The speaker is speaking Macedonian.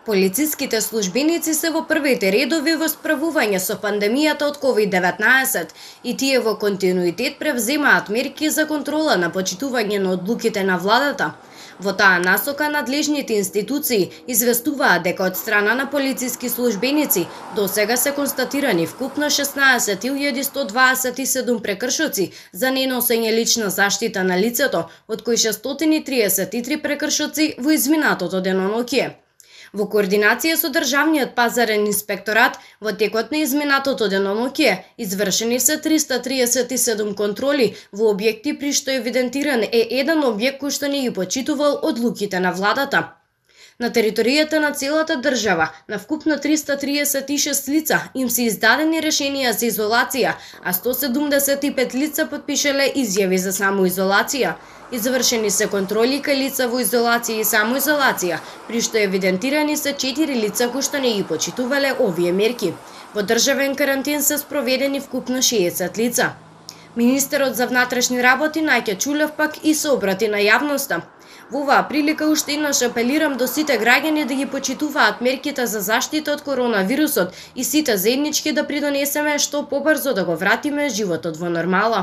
Полициските службеници се во првите редови во справување со пандемијата од COVID-19 и тие во континуитет превземаат мерки за контрола на почитување на одлуките на владата. Во таа насока надлежните институции известуваат дека од страна на полициски службеници досега се констатирани вкупно 16.127 прекршоци за неносење лична заштита на лицето, од кои 633 прекршоци во изминатото деноноќие. Во координација со Државниот пазарен инспекторат, во текот на изминатото деноноќие извршени се 337 контроли во објекти при што евидентиран е еден објект кој што не ги почитувал одлуките на владата. На територијата на целата држава, на вкупно 336 лица им се издадени решенија за изолација, а 175 лица потпишале изјави за самоизолација. Извршени се контроли кај лица во изолација и самоизолација, при што евидентирани се 4 лица кои што не ги почитувале овие мерки. Во државен карантин се спроведени вкупно 60 лица. Министерот за внатрешни работи Наќа Чулев пак и се обрати на јавноста. Во оваа прилика уште еднаш апелирам до сите граѓани да ги почитуваат мерките за заштита од коронавирусот и сите заеднички да придонесеме што побрзо да го вратиме животот во нормала.